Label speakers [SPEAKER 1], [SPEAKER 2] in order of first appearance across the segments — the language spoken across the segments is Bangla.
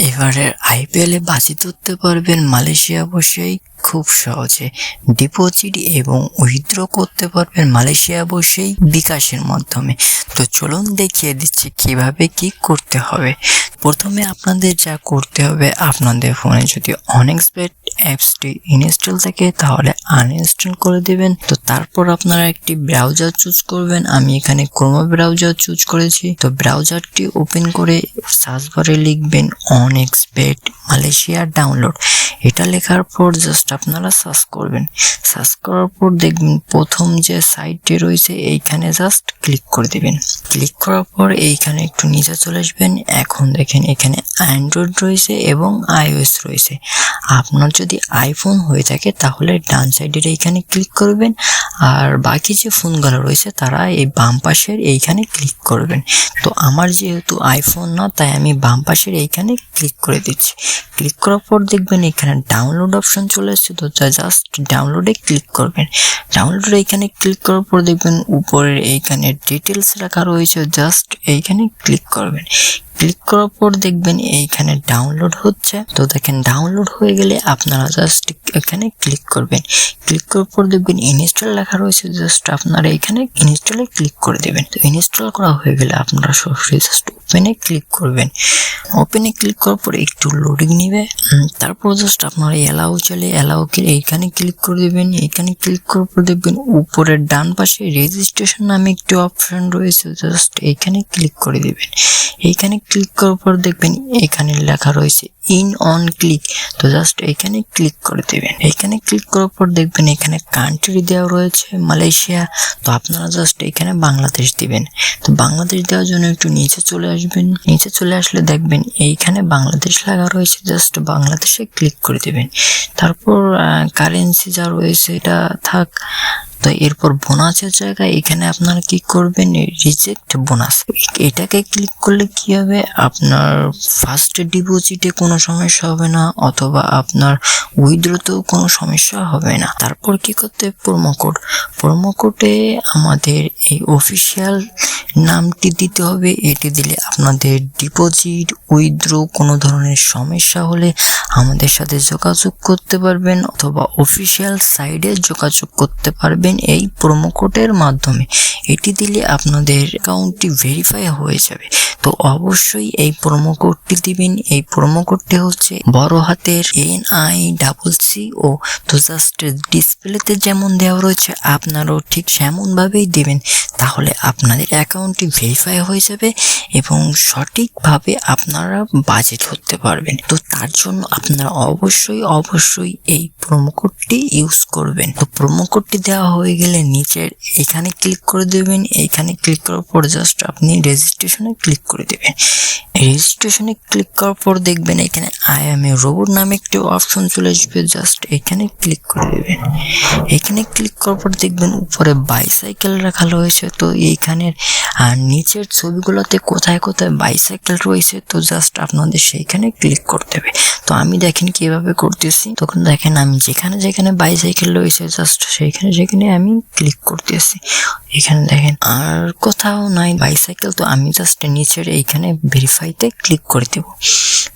[SPEAKER 1] এবারের আইপিএল এ বাজি ধরতে পারবেন মালয়েশিয়া বসেই খুব সহজে। ডিপোজিট এবং উইথড্র করতে পারবেন মালয়েশিয়া বসেই বিকাশের মাধ্যমে। তো চলুন দেখিয়ে দিচ্ছি কিভাবে কি করতে হবে। প্রথমে আপনাদের যা করতে হবে, আপনাদের ফোনে যদি অনেক্সবেট অ্যাপসটি ইনস্টল থাকে তাহলে আনইনস্টল করে দিবেন। তো তারপর আপনারা একটি ব্রাউজার চুজ করবেন। আমি এখানে ক্রোম ব্রাউজার চুজ করেছি। তো ব্রাউজারটি ওপেন করে সার্চ বারে লিখবেন অনেক্সবেট মালয়েশিয়া ডাউনলোড। এটা লেখার পর জাস্ট আপনারা সার্চ করবেন। সার্চ করার পর দেখবেন প্রথম যে সাইটটি রয়েছে এইখানে জাস্ট ক্লিক করে দিবেন। ক্লিক করার পর এইখানে একটু নিচে চলে আসবেন। এখন দেখেন এখানে অ্যান্ড্রয়েড রয়েছে এবং আইওএস রয়েছে। আপনার যদি আইফোন হয়ে থাকে তাহলে ডান সাইডের এইখানে ক্লিক করবেন, আর বাকি যে ফোনগুলো রয়েছে তারা এই বাম পাশের এইখানে ক্লিক করবেন। তো আমার যেহেতু আইফোন না, তাই আমি বাম পাশের এইখানে ক্লিক করে দিচ্ছি। ক্লিক করার পর দেখবেন এখানে ডাউনলোড অপশন চলে আসছে। তো জাস্ট ডাউনলোডে ক্লিক করবেন। ডাউনলোডে এইখানে ক্লিক করার পর দেখবেন উপরের এইখানে ডিটেলস লেখা রয়েছে, জাস্ট এইখানে ক্লিক করবেন। ক্লিক করার পর দেখবেন এইখানে ডাউনলোড হচ্ছে। তো দেখেন ডাউনলোড হয়ে গেলে আপনারা জাস্ট এখানে ক্লিক করবেন। ক্লিক করার পর দেখবেন ইনস্টল লেখা রয়েছে, জাস্ট আপনারা এখানে ইনস্টলে ক্লিক করে দেবেন। তো ইনস্টল করা হয়ে গেলে আপনারা সরাসরি জাস্ট ওপেনে ক্লিক করবেন। ওপেনে ক্লিক করার পর একটু লোডিং নেবে, তারপর জাস্ট আপনারা অ্যালাউ চলে অ্যালাউ এইখানে ক্লিক করে দেবেন। এইখানে ক্লিক করার পর দেখবেন উপরের ডান পাশে রেজিস্ট্রেশন নামে একটি অপশন রয়েছে, জাস্ট এইখানে ক্লিক করে দেবেন। এইখানে ক্লিক করার পর দেখবেন এখানে লেখা রয়েছে ইন অন ক্লিক। তো জাস্ট এখানে ক্লিক করে দেবেন। এখানে ক্লিক করার পর দেখবেন এখানে কান্ট্রি দেওয়া রয়েছে মালয়েশিয়া। তো আপনারা জাস্ট এখানে বাংলাদেশ দিবেন। তো বাংলাদেশ দেওয়ার জন্য একটু নিচে চলে আসবেন। নিচে চলে আসলে দেখবেন এইখানে বাংলাদেশ লেখা রয়েছে, জাস্ট বাংলাদেশে ক্লিক করে দেবেন। তারপর কারেন্সি যা রয়েছে এটা থাক। তো এরপর বোনাসের জায়গায় এখানে আপনারা কি করবেন, রিজেক্ট বোনাস, এটাকে ক্লিক করলে কি হবে, আপনার ফার্স্ট ডিপোজিটে কোনো সমস্যা হবে না, অথবা আপনার উইথড্রতেও কোনো সমস্যা হবে না। তারপর কি করতে, প্রোমো কোডে আমাদের এই অফিসিয়াল নামটি দিতে হবে। এটি দিলে আপনাদের ডিপোজিট উইথড্র কোনো ধরনের সমস্যা হলে আমাদের সাথে যোগাযোগ করতে পারবেন, অথবা অফিসিয়াল সাইডে যোগাযোগ করতে পারবেন এই প্রোমো কোডের মাধ্যমে। এটি দিলে আপনাদের অ্যাকাউন্টটি ভেরিফাই হয়ে যাবে। তো অবশ্যই এই প্রোমো কোডটি দিবেন। এই প্রোমো কোডটি হচ্ছে বড় হাতের NICCO। তো জাস্ট ডিসপ্লেতে যেমন দেওয়া রয়েছে আপনারাও ঠিক সেমন ভাবেই দিবেন, তাহলে আপনাদের অ্যাকাউন্টটি ভেরিফাই হয়ে যাবে এবং সঠিকভাবে আপনারা বাজেট ধরতে পারবেন। তো তার জন্য আপনারা অবশ্যই এই প্রোমো কোডটি ইউজ করবেন। তো প্রোমো কোডটি দেওয়া হয়ে গেলে নিচের এখানে ক্লিক করে দেবেন। এইখানে ক্লিক করার পর জাস্ট আপনি রেজিস্ট্রেশনে ক্লিক করে দেবেন। রেজিস্ট্রেশনে ক্লিক করার পর দেখবেন এখানে আই এম এ রোবট নামে একটি অপশন চলে আসবে, জাস্ট এখানে ক্লিক করে দেবেন। এখানে ক্লিক করার পর দেখবেন উপরে বাইসাইকেল রাখা রয়েছে। তো এইখানের নিচের ছবিগুলোতে কোথায় বাইসাইকেল রয়েছে, তো জাস্ট আপনাদের সেইখানে ক্লিক করতে হবে। তো আমি দেখেন কিভাবে করতেছি। তখন দেখেন আমি যেখানে বাইসাইকেল রয়েছে জাস্ট সেখানে আমি ক্লিক করতেছি। এখানে দেখেন আর কোথাও নাই বাইসাইকেল। তো আমি জাস্ট নিচের এইখানে ভেরিফাইতে ক্লিক করে দেব।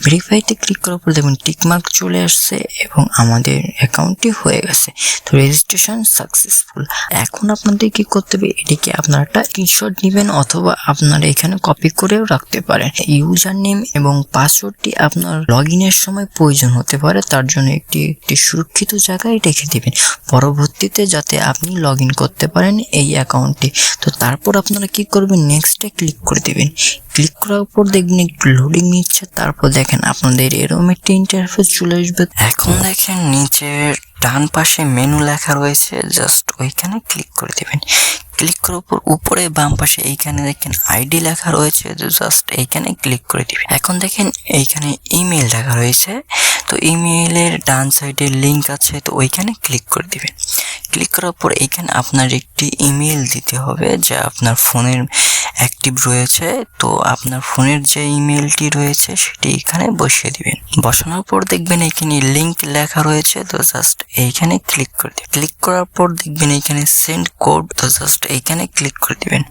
[SPEAKER 1] ভেরিফাইতে ক্লিক করার পর দেখুন টিকমার্ক চলে আসছে এবং আমাদের অ্যাকাউন্টটি হয়ে গেছে। তো রেজিস্ট্রেশন সাকসেসফুল। এখন আপনাদের কি করতে হবে, এটিকে আপনারা একটা স্ক্রিনশট নেবেন, অথবা আপনারা এখানে কপি করেও রাখতে পারেন। ইউজার নেম এবং পাসওয়ার্ডটি আপনার লগ ইনের সময় প্রয়োজন হতে পারে, তার জন্য একটি সুরক্ষিত জায়গায় রেখে দিবেন, পরবর্তীতে যাতে আপনি লগ ইন করতে পারেন এই অ্যাকাউন্টে। তো তারপর আপনারা কি করবেন, নেক্সটে ক্লিক করে দেবেন। ক্লিক করার পর দেখবেন একটু লোডিং নিচ্ছে। তারপর দেখেন আপনাদের এরকম একটি ইন্টারফেস চলে আসবে। এখন দেখেন নিচের ডান পাশে মেনু লেখা রয়েছে, জাস্ট ওইখানে ক্লিক করে দেবেন। ক্লিক করার পর উপরে বাম পাশে এইখানে দেখেন আইডি লেখা রয়েছে, জাস্ট এইখানে ক্লিক করে দিবেন। এখন দেখেন এইখানে ইমেল লেখা রয়েছে। তো ইমেইলের ডান সাইডে লিংক আছে, তো ওইখানে ক্লিক করে দিবেন। ক্লিক করার পর এইখানে আপনার একটি ইমেল দিতে হবে যা আপনার ফোনের অ্যাক্টিভ রয়েছে। তো আপনার ফোনের যে ইমেলটি রয়েছে সেটি এখানে বসিয়ে দিবেন। বসানোর পর দেখবেন এখানে লিংক লেখা রয়েছে, তো জাস্ট এইখানে ক্লিক করে দিবেন। ক্লিক করার পর দেখবেন এখানে সেন্ড কোড, তো জাস্ট এইখানে ক্লিক করে দিবেন।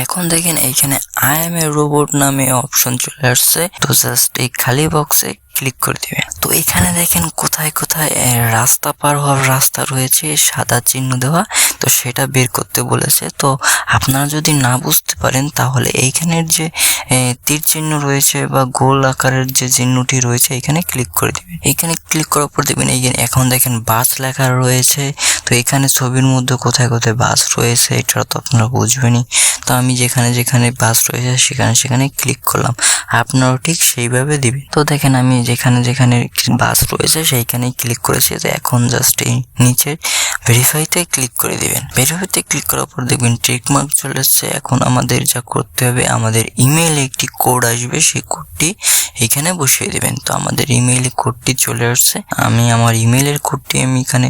[SPEAKER 1] এখন দেখেন এইখানে আই এম এ রোবট নামে অপশন চলে আসছে। তো জাস্ট এই খালি বক্সে ক্লিক করে দিবেন। তো এখানে দেখেন কোথায় কোথায় রাস্তা পার হওয়ার রাস্তা রয়েছে সাদা চিহ্ন দেওয়া, তো সেটা বের করতে বলেছে। তো আপনারা যদি না বুঝতে পারেন তাহলে এইখানের যে তীর চিহ্ন রয়েছে বা গোল আকারের যে চিহ্নটি রয়েছে এখানে ক্লিক করে দিবেন। এখানে ক্লিক করার পর দেখবেন এইখানে এখন দেখেন বাস লেখা রয়েছে। তো এখানে ছবির মধ্যে কোথায় কোথায় বাস রয়েছে এটা তো আপনারা বুঝবেনই। তো আমি যেখানে যেখানে বাস রয়েছে সেখানে সেখানে ক্লিক করলাম, আপনারাও ঠিক সেইভাবে দিবেন। তো দেখেন আমি যেখানে যেখানে বাস রয়েছে সেইখানেই ক্লিক করেছি। তো এখন জাস্ট এই নিচে ভেরিফাইতে ক্লিক করে দিবেন। ভেরিফাইতে ক্লিক করার পর দেখবেন টিক মার্ক চলে এসেছে। এখন আমাদের যা করতে হবে, আমাদের ইমেইলে একটি কোড আসবে, সেই কোডটি এখানে বসিয়ে দিবেন। তো আমাদের ইমেইলে কোডটি চলে আসছে, আমি আমার ইমেইলের কোডটি আমি এখানে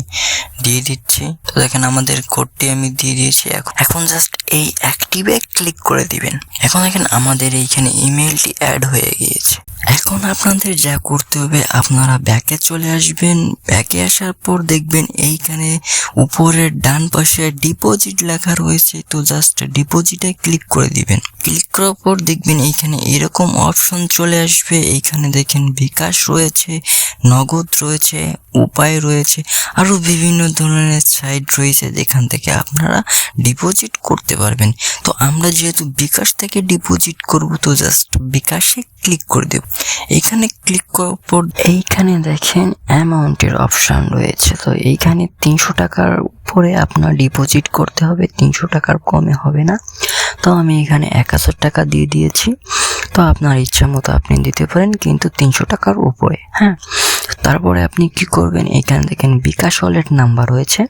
[SPEAKER 1] দিয়ে দিচ্ছি। তো দেখেন আমাদের কোডটি আমি দিয়ে দিয়েছি। এখন জাস্ট এই অ্যাক্টিভে ক্লিক করে দিবেন। এখন দেখেন আমাদের এইখানে ইমেইলটি অ্যাড হয়ে গিয়েছে। এখন আপনাদের যা করতে হবে, আপনারা ব্যাকে চলে আসবেন। ব্যাকে আসার পর দেখবেন এইখানে উপরের ডান পাশে ডিপোজিট লেখা রয়েছে। তো জাস্ট ডিপোজিটে ক্লিক করে দিবেন। ক্লিক করার পর দেখবেন এইখানে এরকম অপশন চলে আসবে। এইখানে দেখেন বিকাশ রয়েছে, নগদ রয়েছে, উপায় রয়েছে, আরো বিভিন্ন ধরনের সাইট রয়েছে যেখান থেকে আপনারা ডিপোজিট করতে পারবেন। তো আমরা যেহেতু বিকাশ থেকে ডিপোজিট করব, তো জাস্ট বিকাশে ক্লিক করে দেব। এখানে ক্লিক করার পর এইখানে দেখেন অ্যামাউন্টের অপশন রয়েছে। তো এইখানে 300 টাকার উপরে আপনার ডিপোজিট করতে হবে, 300 টাকার কমে হবে না। তো আমি এখানে 1000 টাকা দিয়ে দিয়েছি। তো আপনার ইচ্ছা মতো আপনি দিতে পারেন, কিন্তু 300 টাকার উপরে। হ্যাঁ, তারপরে আপনি কি করবেন, এখানে দেখেন বিকাশ ওয়ালেট নাম্বার রয়েছে,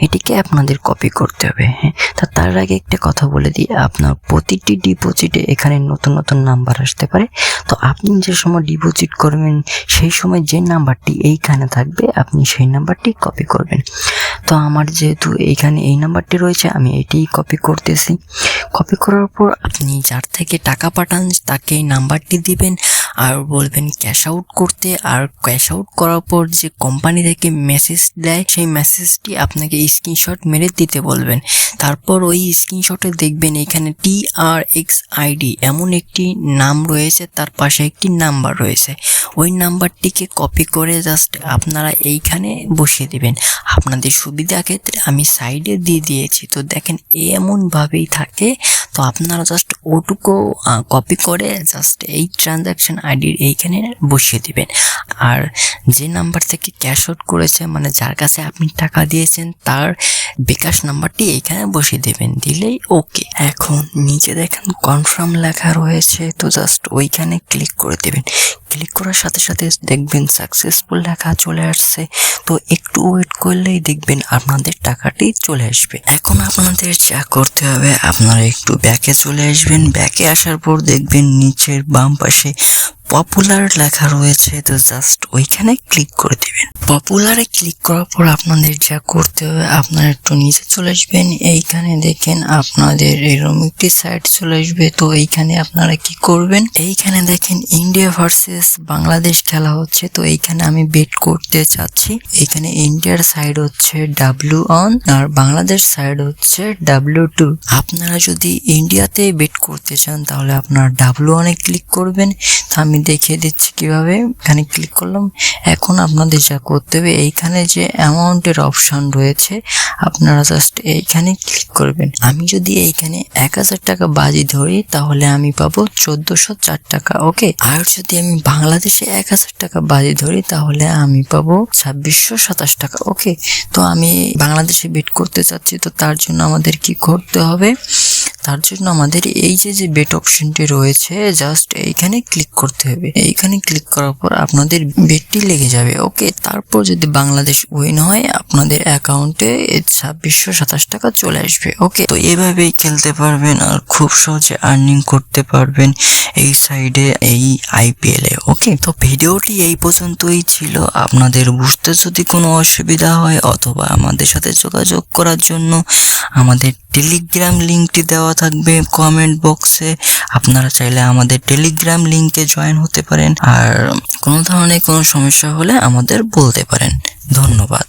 [SPEAKER 1] এটিকে আপনাদের কপি করতে হবে। হ্যাঁ, তার আগে একটা কথা বলে দিই, আপনার প্রতিটি ডিপোজিটে এখানে নতুন নতুন নাম্বার আসতে পারে। তো আপনি যে সময় ডিপোজিট করবেন সেই সময় যে নাম্বারটি এইখানে থাকবে আপনি সেই নাম্বারটি কপি করবেন। তো আমার যেহেতু এইখানে এই নাম্বারটি রয়েছে, আমি এটিই কপি করতেছি। কপি করার পর আপনি যার থেকে টাকা পাঠান তাকে এই নাম্বারটি দিবেন আর বলবেন ক্যাশ আউট করতে। আর ক্যাশ আউট করার পর যে কোম্পানি থেকে মেসেজ দেয় সেই মেসেজটি আপনাকে স্ক্রিনশট মেরে দিতে বলবেন। তারপর ওই স্ক্রিনশটে দেখবেন এখানে TRXID এমন একটি নাম রয়েছে, তার পাশে একটি নাম্বার রয়েছে। ওই নাম্বারটিকে কপি করে জাস্ট আপনারা এইখানে বসিয়ে দিবেন। আপনাদের সুবিধা ক্ষেত্রে আমি সাইডে দিয়ে দিয়েছি। তো দেখেন এমন ভাবেই থাকে। তো আপনারা জাস্ট ওটুকু কপি করে জাস্ট এই ট্রানজাকশন আইডির এইখানে বসিয়ে দিবেন। আর যে নাম্বার থেকে ক্যাশ আউট করেছে, মানে যার কাছে আপনি টাকা দিয়েছেন, তার বিকাশ নাম্বারটি এইখানে বসিয়ে দেবেন, দিলেই ওকে। এখন নিচে দেখেন কনফার্ম লেখা রয়েছে। তো জাস্ট ওইখানে ক্লিক করে দেবেন। ক্লিক করার সাথে সাথে দেখবেন সাকসেসফুল লেখা চলে আসছে। তো একটু ওয়েট করলেই দেখবেন আপনাদের টাকাটি চলে আসবে। এখন আপনাদের যা করতে হবে, আপনারা একটু ব্যাকে চলে আসবেন। ব্যাকে আসার পর দেখবেন নিচের বাম পাশে পপুলার লেখা রয়েছে। তো জাস্ট ওইখানে ক্লিক করে দিবেন। পপুলারে ক্লিক করার পর আপনাদের যা করতে হবে, আপনারা একটু নিচে চলে আসবেন। এইখানে দেখেন আপনাদের এরকম একটি সাইট চলে আসবে। তো এইখানে আপনারা কি করবেন, এইখানে দেখেন ইন্ডিয়া ভার্সেস বাংলাদেশ খেলা হচ্ছে। তো এইখানে আমি বেট করতে চাচ্ছি। এইখানে ইন্ডিয়ার সাইড হচ্ছে W1 আর বাংলাদেশ সাইড হচ্ছে W2। আপনারা যদি ইন্ডিয়াতে বেট করতে চান তাহলে আপনারা W1 এ ক্লিক করবেন। আমি দেখিয়ে দিচ্ছি কিভাবে। এখানে ক্লিক করলাম। এখন আপনাদের যা করতে হবে, এইখানে যে অ্যামাউন্টের অপশন রয়েছে আপনারা জাস্ট এইখানে ক্লিক করবেন। আমি যদি এইখানে 1000 টাকা বাজি ধরি তাহলে আমি পাবো 1404 টাকা, ওকে। আর যদি আমি বাংলাদেশে 1000 টাকা বাজি ধরি তাহলে আমি পাবো 2627 টাকা, ওকে। তো আমি বাংলাদেশে বেট করতে চাচ্ছি। তো তার জন্য আমাদের কি করতে হবে, তার জন্য আমাদের এই যে বেট অপশনটি রয়েছে জাস্ট এইখানে ক্লিক করতে হবে। এইখানে ক্লিক করার পর আপনাদের বেটটি লেগে যাবে, ওকে। তারপর যদি বাংলাদেশ উইন হয় আপনাদের অ্যাকাউন্টে 2627 টাকা চলে আসবে, ওকে। তো এভাবেই খেলতে পারবেন আর খুব সহজে আর্নিং করতে পারবেন এই সাইডে এই IPL এ, ওকে। তো ভিডিওটি এই পর্যন্তই ছিল। আপনাদের বুঝতে যদি কোনো অসুবিধা হয় অথবা আমাদের সাথে যোগাযোগ করার জন্য আমাদের টেলিগ্রাম লিঙ্কটি দেওয়া থাকবে কমেন্ট বক্সে। আপনারা চাইলে আমাদের টেলিগ্রাম লিঙ্কে জয়েন হতে পারেন। আর কোনো ধরনের কোনো সমস্যা হলে আমাদের বলতে পারেন। ধন্যবাদ।